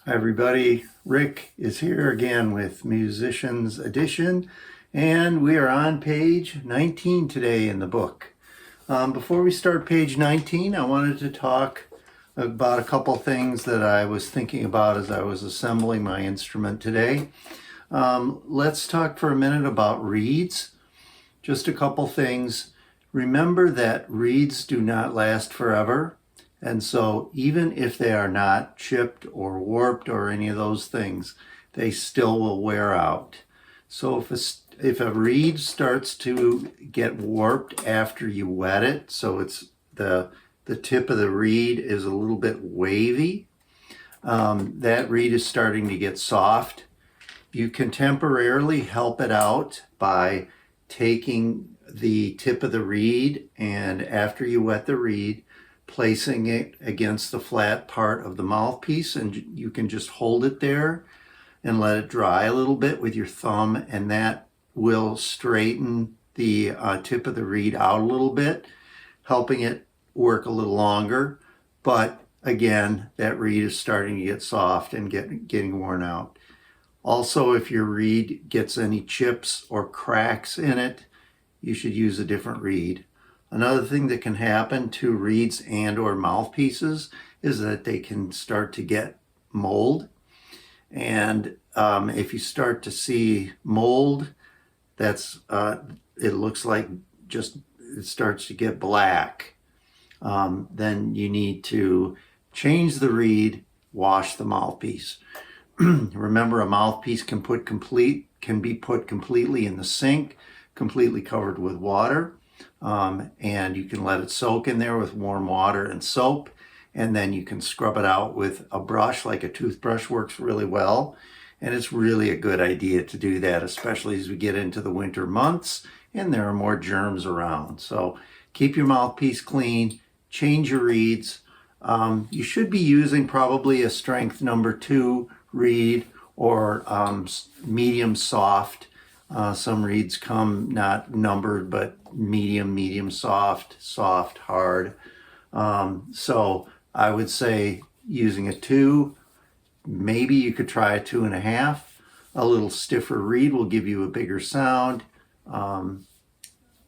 Hi everybody, Rick is here again with Musicians Edition, and we are on page 19 today in the book. Before we start page 19, I wanted to talk about a couple things that I was thinking about as I was assembling my instrument today. Let's talk for a minute about reeds. Just a couple things. Remember that reeds do not last forever. And so even if they are not chipped or warped or any of those things, they still will wear out. So if a reed starts to get warped after you wet it, so it's the tip of the reed is a little bit wavy, that reed is starting to get soft. You can temporarily help it out by taking the tip of the reed and after you wet the reed, placing it against the flat part of the mouthpiece, and you can just hold it there and let it dry a little bit with your thumb, and that will straighten the tip of the reed out a little bit, helping it work a little longer. But again, that reed is starting to get soft and getting worn out. Also, if your reed gets any chips or cracks in it, you should use a different reed. Another thing that can happen to reeds and or mouthpieces is that they can start to get mold. And if you start to see mold, that's it looks like just it starts to get black. Then you need to change the reed, wash the mouthpiece. Remember, a mouthpiece can be put completely in the sink, completely covered with water. And you can let it soak in there with warm water and soap, and then you can scrub it out with a brush, like a toothbrush works really well. And it's really a good idea to do that, especially as we get into the winter months and there are more germs around. So keep your mouthpiece clean, change your reeds. You should be using probably a strength number 2 reed or medium soft. Some reeds come not numbered, but medium, soft, hard. So I would say using a 2, maybe you could try a 2.5. A little stiffer reed will give you a bigger sound,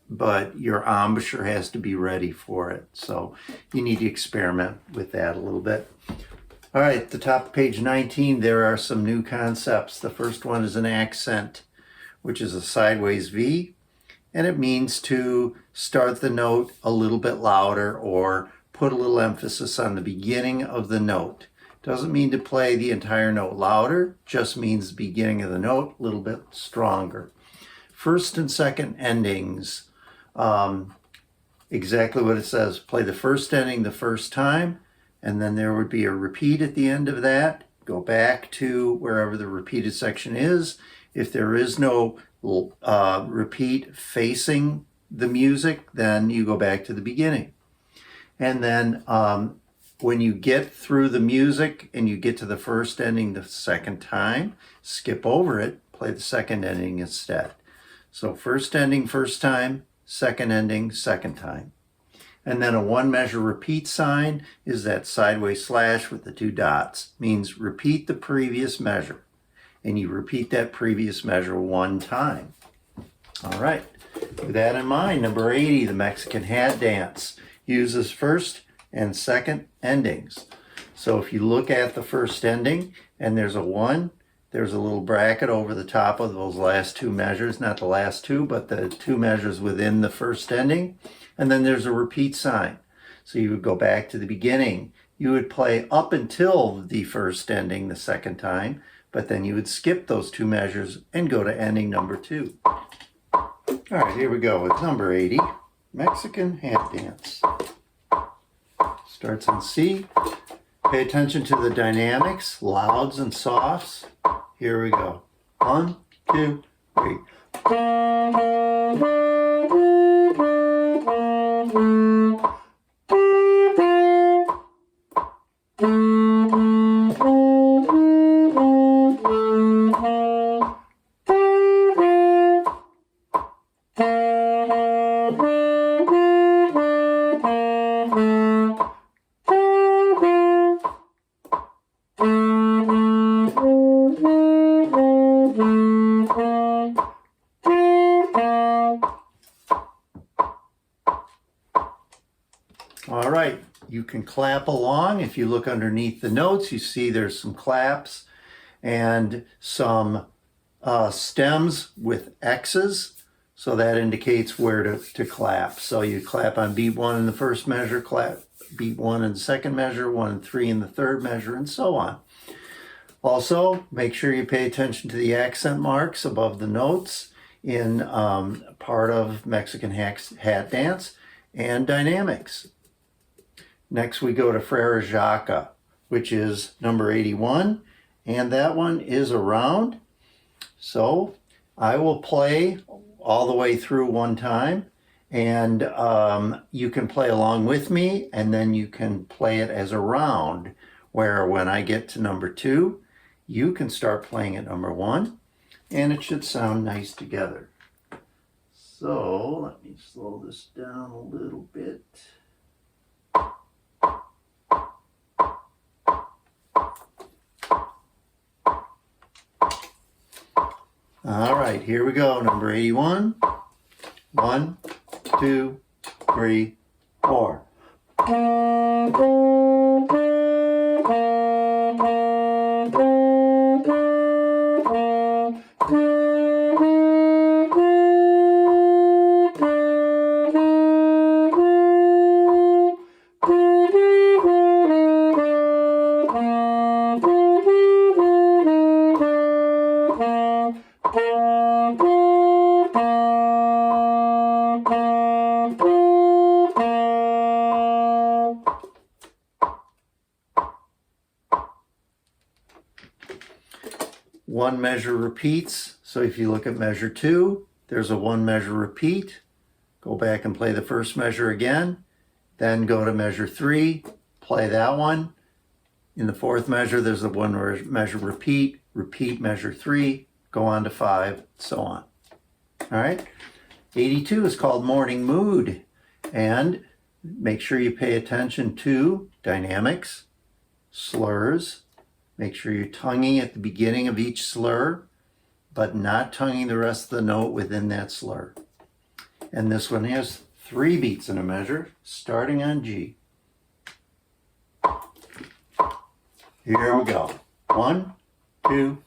but your embouchure has to be ready for it. So you need to experiment with that a little bit. All right, at the top of page 19, there are some new concepts. The first one is an accent, which is a sideways V, and it means to start the note a little bit louder or put a little emphasis on the beginning of the note. Doesn't mean to play the entire note louder, just means the beginning of the note a little bit stronger. First and second endings, exactly what it says. Play the first ending the first time, and then there would be a repeat at the end of that. Go back to wherever the repeated section is. If there is no repeat facing the music, then you go back to the beginning. And then when you get through the music and you get to the first ending the second time, skip over it, play the second ending instead. So first ending first time, second ending second time. And then a 1 measure repeat sign is that sideways slash with the 2 dots. Means repeat the previous measure. And you repeat that previous measure 1 time. All right, with that in mind, number 80, the Mexican hat dance, uses first and second endings. So if you look at the first ending and there's a 1, there's a little bracket over the top of those last 2 measures, not the last 2, but the 2 measures within the first ending. And then there's a repeat sign. So you would go back to the beginning. You would play up until the first ending the second time, but then you would skip those 2 measures and go to ending number 2. All right, here we go with number 80, Mexican hat dance. Starts in C. Pay attention to the dynamics, louds and softs. Here we go. 1, 2, 3. can clap along. If you look underneath the notes, you see there's some claps and some stems with X's. So that indicates where to clap. So you clap on beat 1 in the first measure, clap beat 1 in the second measure, 1 and 3 in the third measure, and so on. Also, make sure you pay attention to the accent marks above the notes in part of Mexican hat dance and dynamics. Next we go to Frère Jacques, which is number 81, and that one is around. So I will play all the way through one time, and you can play along with me, and then you can play it as a round, where when I get to number 2, you can start playing at number 1, and it should sound nice together. So let me slow this down a little bit. All right, here we go. Number 81. 1, 2, 3, 4. One measure repeats. So if you look at measure 2, there's a 1 measure repeat. Go back and play the first measure again. Then go to measure 3, play that one. In the 4th measure, there's a 1 measure repeat. Repeat measure 3, go on to 5, so on. All right. 82 is called Morning Mood. And make sure you pay attention to dynamics, slurs. Make sure you're tonguing at the beginning of each slur, but not tonguing the rest of the note within that slur. And this one has 3 beats in a measure, starting on G. Here we go. 1, 2,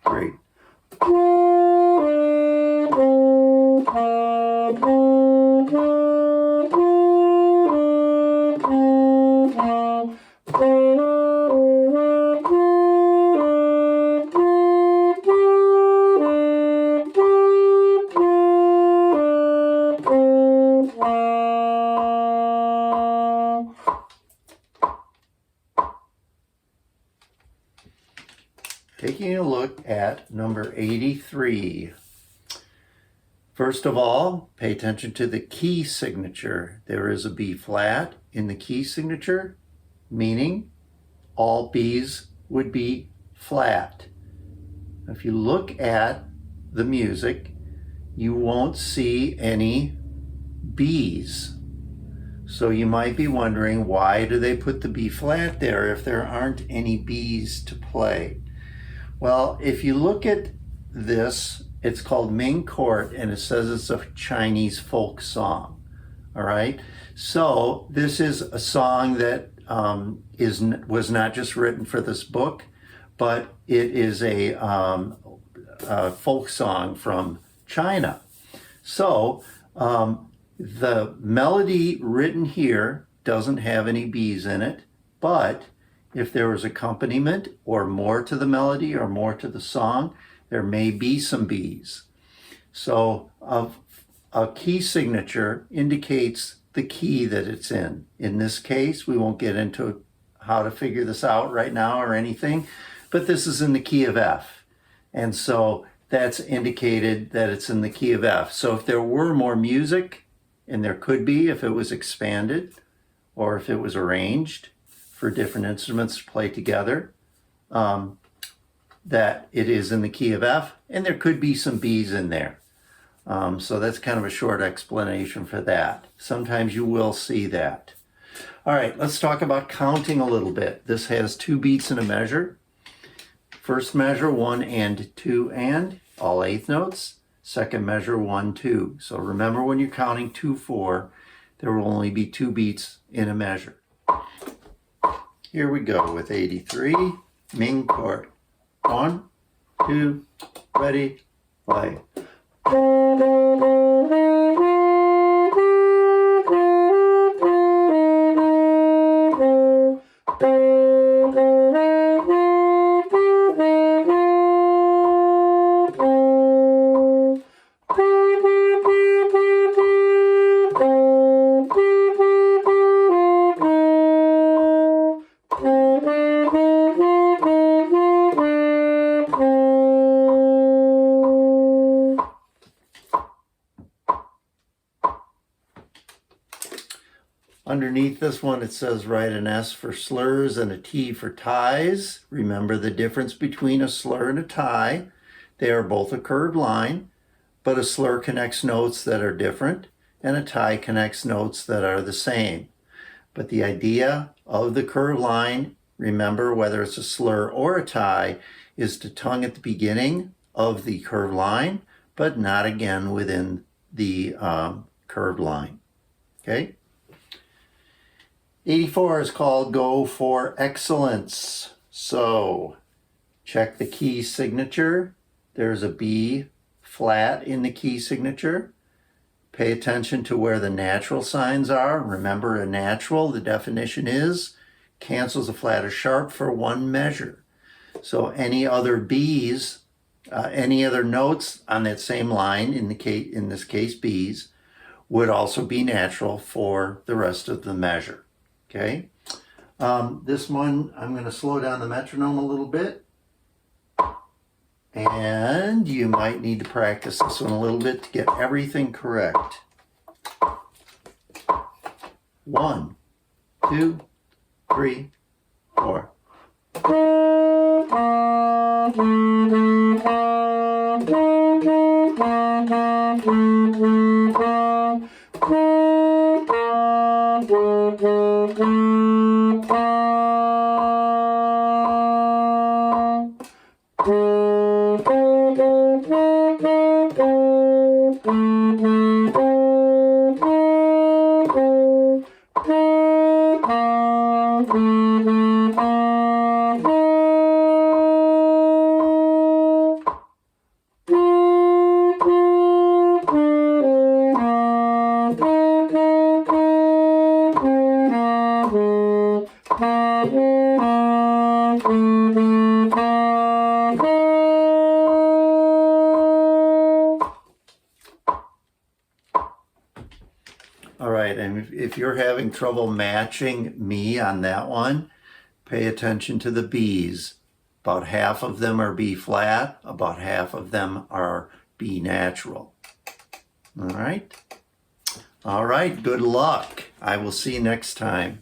3. Taking a look at number 83. First of all, pay attention to the key signature. There is a B flat in the key signature, meaning all B's would be flat. If you look at the music, you won't see any B's. So you might be wondering, why do they put the B flat there if there aren't any B's to play? Well, if you look at this, it's called Ming Court, and it says it's a Chinese folk song. All right. So this is a song that was not just written for this book, but it is a folk song from China. So the melody written here doesn't have any B's in it, but if there was accompaniment or more to the melody or more to the song, there may be some B's. So a key signature indicates the key that it's in. In this case, we won't get into how to figure this out right now or anything, but this is in the key of F. And so that's indicated that it's in the key of F. So if there were more music, and there could be if it was expanded or if it was arranged for different instruments to play together, that it is in the key of F, and there could be some B's in there. So that's kind of a short explanation for that. Sometimes you will see that. All right, let's talk about counting a little bit. This has 2 beats in a measure. First measure, 1 and 2 and, all 8th notes. Second measure, 1, 2. So remember when you're counting 2, 4, there will only be 2 beats in a measure. Here we go with 83, Ming chord. 1, 2, ready, play. Underneath this one, it says write an S for slurs and a T for ties. Remember the difference between a slur and a tie. They are both a curved line, but a slur connects notes that are different and a tie connects notes that are the same. But the idea of the curved line, remember whether it's a slur or a tie, is to tongue at the beginning of the curved line, but not again within the curved line. Okay? 84 is called Go for Excellence. So check the key signature. There's a B flat in the key signature. Pay attention to where the natural signs are. Remember, a natural, the definition is, cancels a flat or sharp for one measure. So any other B's, any other notes on that same line, in this case B's, would also be natural for the rest of the measure. Okay, this one, I'm going to slow down the metronome a little bit. And you might need to practice this one a little bit to get everything correct. 1, 2, 3, 4. All right, and if you're having trouble matching me on that one, pay attention to the B's. About half of them are B flat, about half of them are B natural. All right? All right, good luck. I will see you next time.